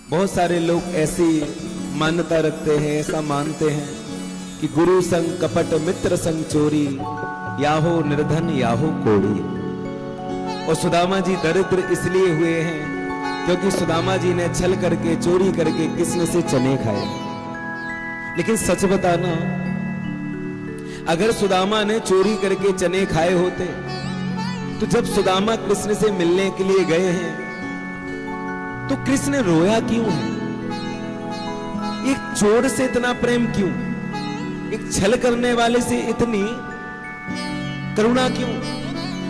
बहुत सारे लोग ऐसी मान्यता रखते हैं, ऐसा मानते हैं कि गुरु संग कपट मित्र संग चोरी, याहो निर्धन याहो कोड़ी। और सुदामा जी दरिद्र इसलिए हुए हैं क्योंकि सुदामा जी ने छल करके चोरी करके कृष्ण से चने खाए। लेकिन सच बताना, अगर सुदामा ने चोरी करके चने खाए होते तो जब सुदामा कृष्ण से मिलने के लिए गए हैं तो कृष्ण रोया क्यों है? एक चोर से इतना प्रेम क्यों? एक छल करने वाले से इतनी करुणा क्यों?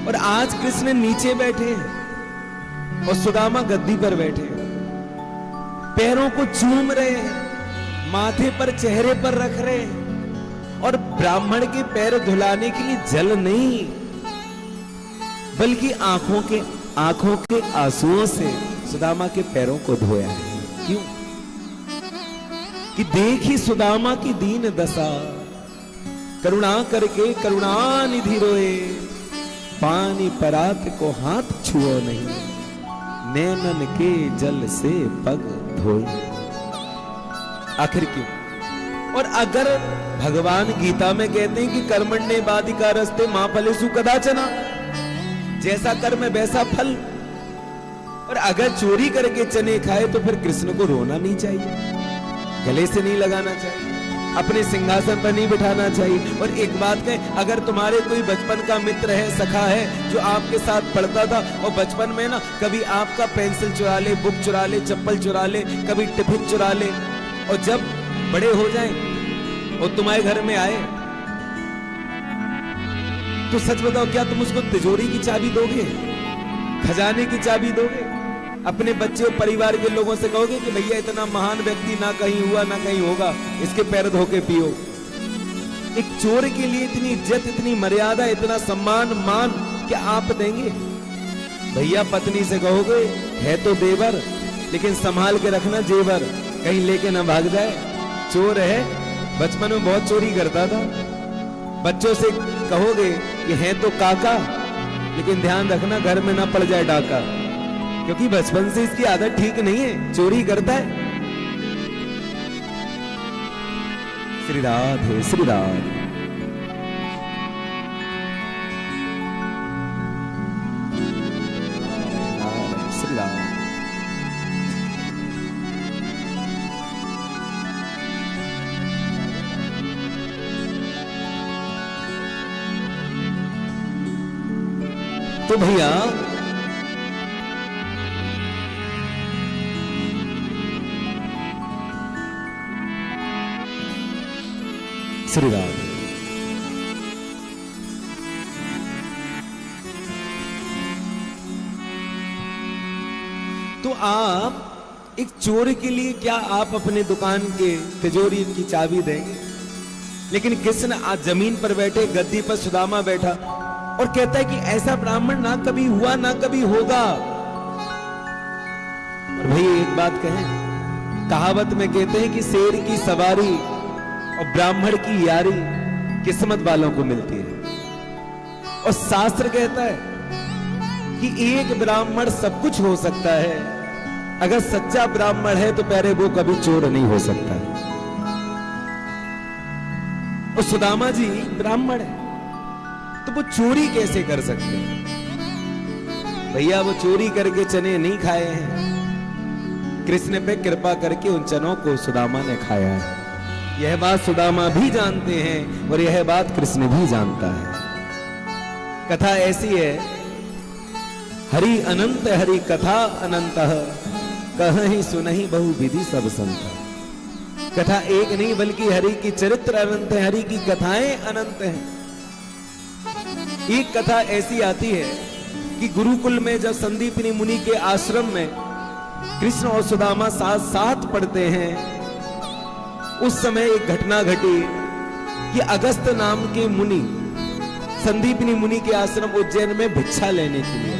और आज कृष्ण नीचे बैठे हैं और सुदामा गद्दी पर बैठे हैं, पैरों को चूम रहे हैं, माथे पर चेहरे पर रख रहे हैं, और ब्राह्मण के पैर धुलाने के लिए जल नहीं बल्कि आंखों के आंसुओं से सुदामा के पैरों को धोया है। क्यों? कि देखी सुदामा की दीन दशा, करुणा करके करुणानिधि रोए, पानी परात को हाथ छुओ नहीं, नैनन के जल से पग धोए। आखिर क्यों? और अगर भगवान गीता में कहते हैं कि कर्मण्ये बाधिकारस्ते मा फलेषु कदाचन, जैसा कर्म वैसा फल, और अगर चोरी करके चने खाए तो फिर कृष्ण को रोना नहीं चाहिए, गले से नहीं लगाना चाहिए, अपने सिंहासन पर नहीं बिठाना चाहिए। और एक बात कहें, अगर तुम्हारे कोई बचपन का मित्र है, सखा है, जो आपके साथ पढ़ता था और बचपन में ना कभी आपका पेंसिल चुरा ले, बुक चुरा ले, चप्पल चुरा ले, कभी टिफिन चुरा ले, और जब बड़े हो जाएं और तुम्हारे घर में आए तो सच बताओ, क्या तुम उसको तिजोरी की चाबी दोगे? खजाने की चाबी दोगे? अपने बच्चे और परिवार के लोगों से कहोगे कि भैया इतना महान व्यक्ति ना कहीं हुआ ना कहीं होगा, इसके पैर धो के पियो? एक चोर के लिए इतनी इज्जत, इतनी मर्यादा, इतना सम्मान मान क्या आप देंगे? भैया पत्नी से कहोगे है तो देवर, लेकिन संभाल के रखना जेवर, कहीं लेके ना भाग जाए। चोर है, बचपन में बहुत चोरी करता था। बच्चों से कहोगे कि है तो काका, लेकिन ध्यान रखना घर में ना पड़ जाए डाका, क्योंकि बचपन से इसकी आदत ठीक नहीं है, चोरी करता है। श्री राधे श्री राधे। श्री राधे। तो भैया श्री राधे। तो आप एक चोर के लिए क्या आप अपने दुकान के तिजोरी की चाबी देंगे? लेकिन कृष्ण आज जमीन पर बैठे, गद्दी पर सुदामा बैठा और कहता है कि ऐसा ब्राह्मण ना कभी हुआ ना कभी होगा। और भाई एक बात कहें, कहावत में कहते हैं कि शेर की सवारी और ब्राह्मण की यारी किस्मत वालों को मिलती है। और शास्त्र कहता है कि एक ब्राह्मण सब कुछ हो सकता है, अगर सच्चा ब्राह्मण है तो प्यारे वो कभी चोर नहीं हो सकता। और सुदामा जी ब्राह्मण है तो वो चोरी कैसे कर सकते हैं? भैया वो चोरी करके चने नहीं खाए हैं, कृष्ण पे कृपा करके उन चनों को सुदामा ने खाया है। यह बात सुदामा भी जानते हैं और यह बात कृष्ण भी जानता है। कथा ऐसी है, हरि अनंत हरि कथा अनंत, कहीं सुनहि बहु विधि सब संत। कथा एक नहीं बल्कि हरि की चरित्र अनंत है, हरि की कथाएं अनंत हैं। एक कथा ऐसी आती है कि गुरुकुल में जब संदीपनी मुनि के आश्रम में कृष्ण और सुदामा साथ साथ पढ़ते हैं, उस समय एक घटना घटी कि अगस्त नाम के मुनि संदीपनी मुनि के आश्रम उज्जैन में भिक्षा लेने के लिए,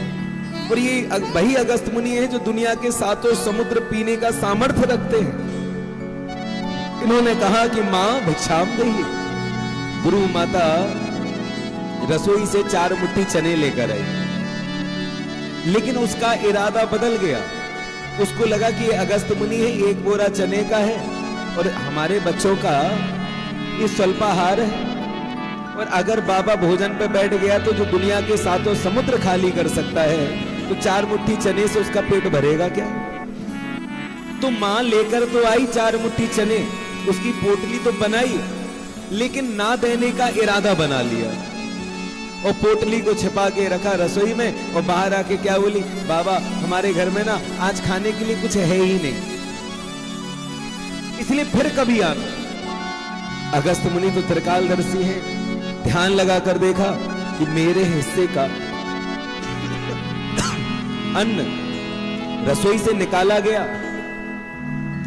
और ये वही अगस्त मुनि है जो दुनिया के सातों समुद्र पीने का सामर्थ्य रखते हैं। इन्होंने कहा कि मां भिक्षाम दही। गुरु माता रसोई से 4 मुट्ठी चने लेकर आई, लेकिन उसका इरादा बदल गया। उसको लगा कि ये अगस्त मुनि है, एक बोरा चने का है और हमारे बच्चों का ये स्वल्पाहार है, और अगर बाबा भोजन पे बैठ गया तो जो दुनिया के सातों समुद्र खाली कर सकता है, तो 4 मुट्ठी चने से उसका पेट भरेगा क्या? तो मां लेकर तो आई 4 मुट्ठी चने, उसकी पोटली तो बनाई, लेकिन ना देने का इरादा बना लिया और पोटली को छिपा के रखा रसोई में, और बाहर आके क्या बोली, बाबा हमारे घर में ना आज खाने के लिए कुछ है ही नहीं, इसलिए फिर कभी आना। अगस्त मुनि तो त्रिकालदर्शी हैं, ध्यान लगाकर देखा कि मेरे हिस्से का अन्न रसोई से निकाला गया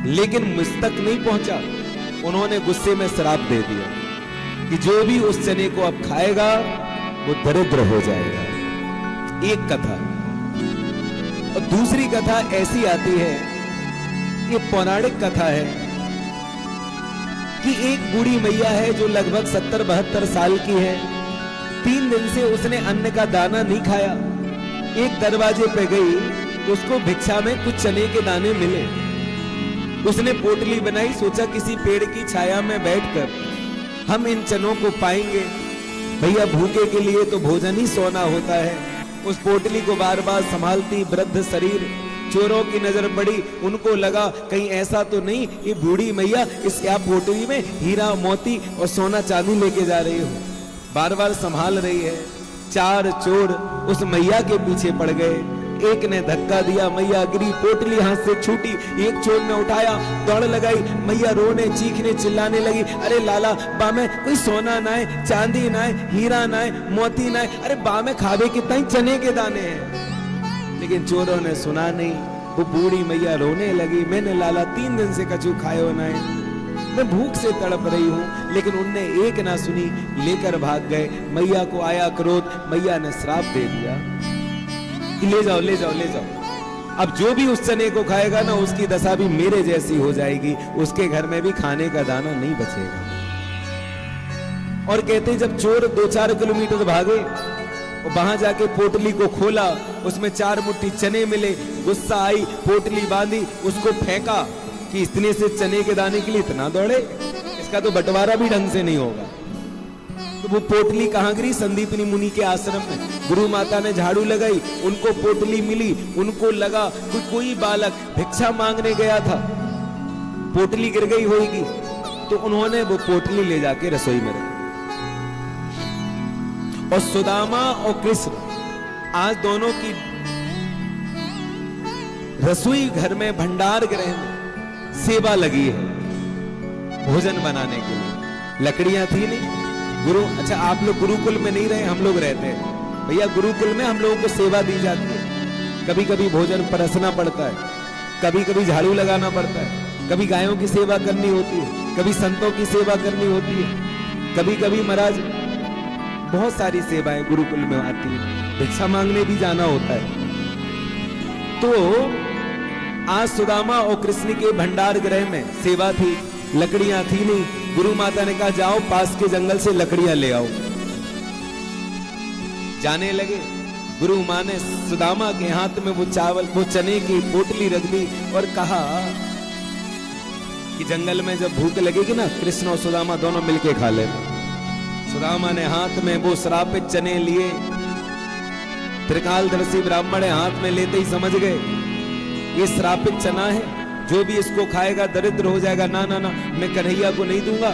लेकिन मुझ तक नहीं पहुंचा। उन्होंने गुस्से में श्राप दे दिया कि जो भी उस चने को अब खाएगा वो दरिद्र हो जाएगा। एक कथा। और दूसरी कथा ऐसी आती है, ये पौराणिक कथा है कि एक बूढ़ी मैया है जो लगभग 70-72 साल की है। 3 दिन से उसने अन्न का दाना नहीं खाया। एक दरवाजे पे गई तो उसको भिक्षा में कुछ चने के दाने मिले। उसने पोटली बनाई, सोचा किसी पेड़ की छाया में बैठकर हम इन चनों को पाएंगे। भैया भूखे के लिए तो भोजन ही सोना होता है। उस पोटली को बार बार संभालती वृद्ध शरीर। चोरों की नजर पड़ी, उनको लगा कहीं ऐसा तो नहीं ये बूढ़ी मैया इस या पोटली में हीरा मोती और सोना चांदी लेके जा रही हो। बार बार संभाल रही है। 4 चोर उस मैया के पीछे पड़ गए। एक ने धक्का दिया, मैया गिरी, पोटली हाथ से छूटी। एक चोर ने उठाया, दौड़ लगाई, मैया रोने चीखने चिल्लाने लगी, अरे लाला बामे कोई सोना ना है, चांदी ना है, हीरा ना है, मोती ना है, अरे बामे खावे कितना ही चने के दाने हैं। लेकिन चोरों ने सुना नहीं। वो बूढ़ी मैया रोने लगी, मैंने लाला 3 दिन से कछु खायो ना है, मैं भूख से तड़प रही हूं। लेकिन उनने एक ना सुनी, लेकर भाग गए। मैया को आया क्रोध, मैया ने श्राप दे दिया, ले जाओ ले जाओ ले जाओ। अब जो भी उस चने को खाएगा ना उसकी दशा भी मेरे जैसी हो जाएगी, उसके घर में भी खाने का दाना नहीं बचेगा। और कहते जब चोर 2-4 किलोमीटर भागे, वहां जाके पोटली को खोला, उसमें 4 मुट्ठी चने मिले। गुस्सा आई, पोटली बांधी, उसको फेंका कि इतने से चने के दाने के लिए इतना दौड़े, इसका तो बंटवारा भी ढंग से नहीं होगा। तो वो पोटली कहां गिरी? संदीपनी मुनि के आश्रम में। गुरु माता ने झाड़ू लगाई, उनको पोटली मिली। उनको लगा कि कोई बालक भिक्षा मांगने गया था, पोटली गिर गई होगी, तो उन्होंने वो पोटली ले जाके रसोई में रखी। और सुदामा और कृष्ण आज दोनों की रसोई घर में, भंडार गृह में सेवा लगी है भोजन बनाने के लिए। लकड़ियां थी नहीं। गुरु, अच्छा आप लोग गुरुकुल में नहीं रहे, हम लोग रहते हैं भैया। गुरुकुल में हम लोगों को सेवा दी जाती है। कभी कभी भोजन परसना पड़ता है, कभी कभी झाड़ू लगाना पड़ता है, कभी गायों की सेवा करनी होती है, कभी संतों की सेवा करनी होती है, कभी कभी महाराज बहुत सारी सेवाएं गुरुकुल में आती है। भिक्षा मांगने भी जाना होता है। तो आज सुदामा और कृष्ण के भंडार गृह में सेवा थी, लकड़ियां थी नहीं। गुरु माता ने कहा जाओ पास के जंगल से लकड़ियां ले आओ। जाने लगे। गुरु मां ने सुदामा के हाथ में वो चावल, वो चने की पोटली रख दी और कहा कि जंगल में जब भूख लगेगी ना, कृष्ण और सुदामा दोनों मिलके खा लेना। सुदामा ने हाथ में वो श्रापित चने लिए। त्रिकालदर्शी ब्राह्मण हाथ में लेते ही समझ गए ये श्रापित चना है, जो भी इसको खाएगा दरिद्र हो जाएगा। ना ना ना, मैं कन्हैया को नहीं दूंगा।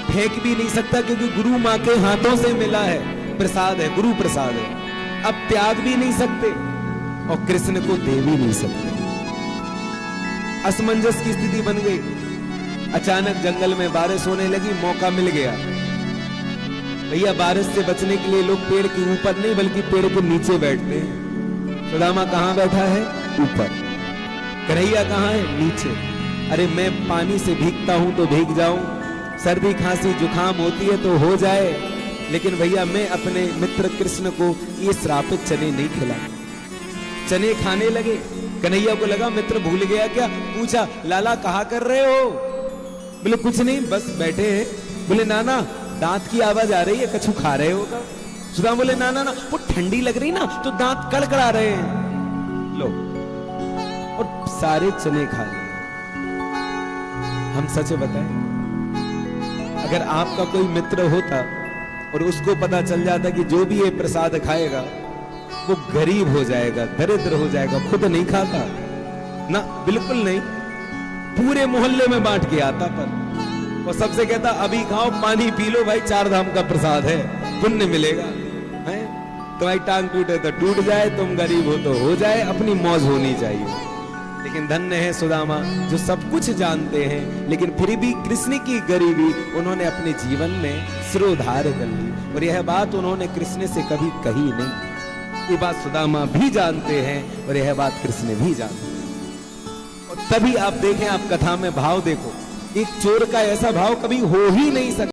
फेंक भी नहीं सकता क्योंकि गुरु मां के हाथों से मिला है, प्रसाद है, गुरु प्रसाद है। अब त्याग भी नहीं सकते और कृष्ण को दे भी नहीं सकते। असमंजस की स्थिति बन गई। अचानक जंगल में बारिश होने लगी, मौका मिल गया। भैया बारिश से बचने के लिए लोग पेड़ के ऊपर नहीं बल्कि पेड़ के नीचे बैठते हैं। सुदामा कहां बैठा है? ऊपर। कन्हैया कहां है? नीचे। अरे मैं पानी से भीगता हूं तो भीग जाऊं, सर्दी खांसी जुकाम होती है तो हो जाए, लेकिन भैया मैं अपने मित्र कृष्ण को ये श्रापित चने नहीं खिलाऊं। चने खाने लगे। कन्हैया को लगा मित्र भूल गया क्या, पूछा लाला कहा कर रहे हो? बोले कुछ नहीं, बस बैठे हैं। बोले नाना दांत की आवाज आ रही है, कछु खा रहे हो क्या? सुदामा बोले ना ना ना, वो ठंडी लग रही ना तो दांत कड़कड़ा रहे हैं। लो, और सारे चने खा लिए। हम सच बताएं, अगर आपका कोई मित्र होता और उसको पता चल जाता कि जो भी ये प्रसाद खाएगा वो गरीब हो जाएगा, दरिद्र हो जाएगा, खुद नहीं खाता ना, बिल्कुल नहीं, पूरे मोहल्ले में बांट के आता पर, और सबसे कहता अभी खाओ, पानी पी लो भाई, 4 धाम का प्रसाद है, पुण्य मिलेगा। है तुम्हारी टांग टूटे तो टूट जाए, तुम गरीब हो तो हो जाए, अपनी मौज होनी चाहिए। लेकिन धन्य है सुदामा जो सब कुछ जानते हैं, लेकिन फिर भी कृष्ण की गरीबी उन्होंने अपने जीवन में सिरोधार्य कर ली, और यह बात उन्होंने कृष्ण से कभी कही नहीं। ये बात सुदामा भी जानते हैं और यह बात कृष्ण भी जानते हैं। और तभी आप देखें, आप कथा में भाव देखो, एक चोर का ऐसा भाव कभी हो ही नहीं सकता।